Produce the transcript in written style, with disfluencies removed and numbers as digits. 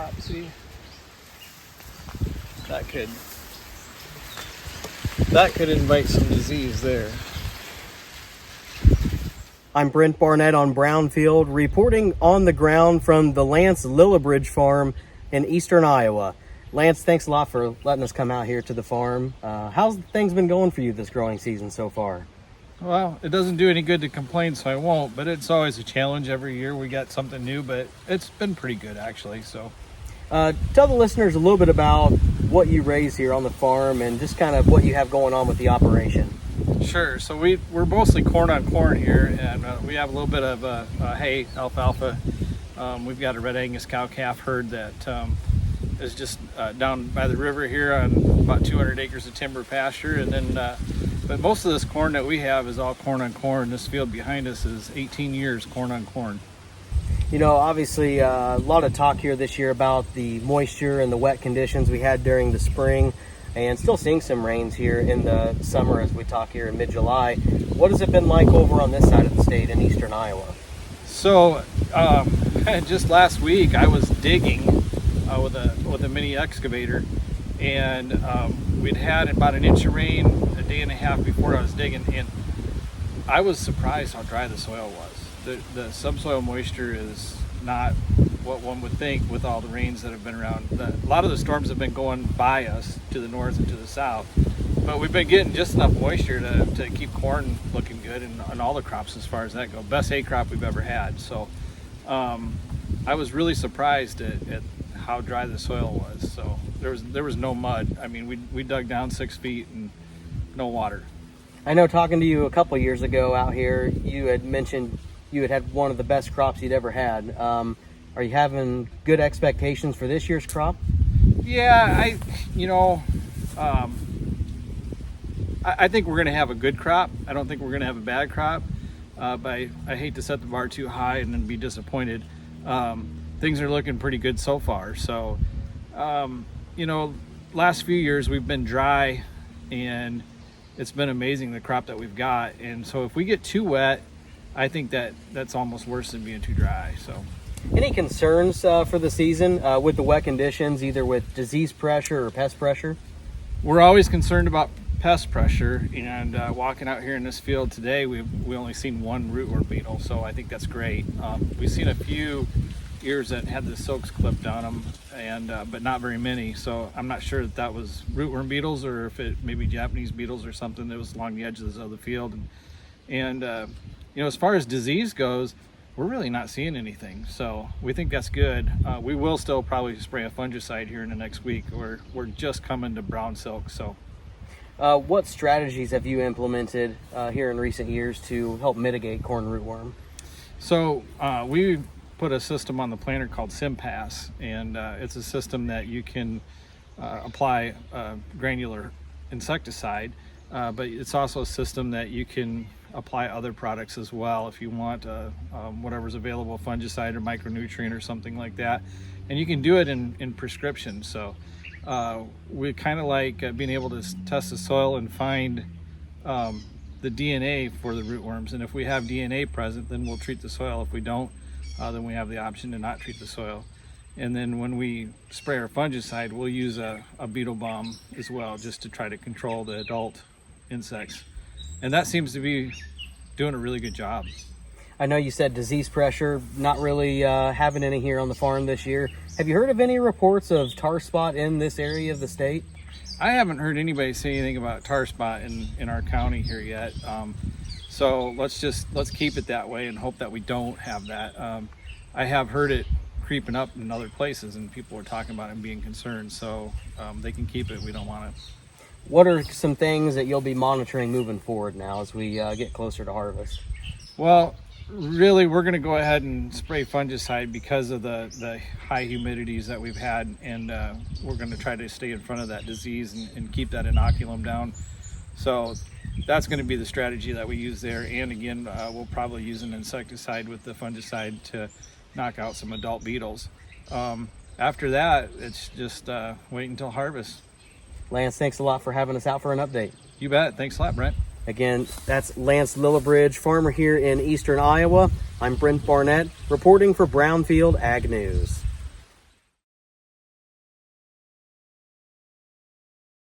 top, see? That could invite some disease there. I'm Brent Barnett on Brownfield, reporting on the ground from the Lance Lillibridge farm in eastern Iowa. Lance, thanks a lot for letting us come out here to the farm. How's things been going for you this growing season so far? Well, it doesn't do any good to complain, so I won't, but it's always a challenge every year. We got something new, but it's been pretty good actually. So Tell the listeners a little bit about what you raise here on the farm and just kind of what you have going on with the operation. Sure. So we're mostly corn on corn here, and we have a little bit of hay, alfalfa. We've got a red Angus cow-calf herd that is just down by the river here on about 200 acres of timber pasture, and then but most of this corn that we have is all corn on corn. This field behind us is 18 years corn on corn. You know, obviously a lot of talk here this year about the moisture and the wet conditions we had during the spring, and still seeing some rains here in the summer as we talk here in mid-July. What has it been like over on this side of the state in eastern Iowa? So just last week I was digging with a mini excavator, and we'd had about an inch of rain a day and a half before I was digging, and I was surprised how dry the soil was. The subsoil moisture is not what one would think with all the rains that have been around. A lot of the storms have been going by us to the north and to the south, but we've been getting just enough moisture to keep corn looking good and all the crops as far as that go. Best hay crop we've ever had. So I was really surprised at how dry the soil was. So there was no mud. I mean, we dug down 6 feet and no water. I know, talking to you a couple years ago out here, you had mentioned you had one of the best crops you'd ever had. Are you having good expectations for this year's crop? Yeah, I think we're going to have a good crop. I don't think we're going to have a bad crop, but I hate to set the bar too high and then be disappointed. Things are looking pretty good so far. So, last few years we've been dry, and it's been amazing the crop that we've got. And so if we get too wet, I think that's almost worse than being too dry. So, any concerns for the season with the wet conditions, either with disease pressure or pest pressure? We're always concerned about pest pressure, and walking out here in this field today, we only seen one rootworm beetle, so I think that's great. We've seen a few ears that had the silks clipped on them, and but not very many. So I'm not sure that was rootworm beetles or if it maybe Japanese beetles or something that was along the edges of the field. And as far as disease goes, we're really not seeing anything, so we think that's good. We will still probably spray a fungicide here in the next week. We're just coming to brown silk. So what strategies have you implemented here in recent years to help mitigate corn rootworm? So we put a system on the planter called SimPass, and it's a system that you can apply granular insecticide, but it's also a system that you can apply other products as well if you want whatever's available, fungicide or micronutrient or something like that, and you can do it in prescription. So we kind of like being able to test the soil and find the DNA for the rootworms, and if we have DNA present, then we'll treat the soil. If we don't, then we have the option to not treat the soil. And then when we spray our fungicide, we'll use a beetle balm as well, just to try to control the adult insects. And that seems to be doing a really good job. I know you said disease pressure, not really having any here on the farm this year. Have you heard of any reports of tar spot in this area of the state? I haven't heard anybody say anything about tar spot in our county here yet. So let's keep it that way and hope that we don't have that. I have heard it creeping up in other places, and people are talking about it and being concerned. So they can keep it. We don't want it. What are some things that you'll be monitoring moving forward now as we get closer to harvest? Well, really, we're going to go ahead and spray fungicide because of the high humidities that we've had, and we're going to try to stay in front of that disease and keep that inoculum down. So that's going to be the strategy that we use there. And again, we'll probably use an insecticide with the fungicide to knock out some adult beetles. After that, it's just wait until harvest. Lance, thanks a lot for having us out for an update. You bet. Thanks a lot, Brent. Again, that's Lance Lillibridge, farmer here in eastern Iowa. I'm Brent Barnett, reporting for Brownfield Ag News.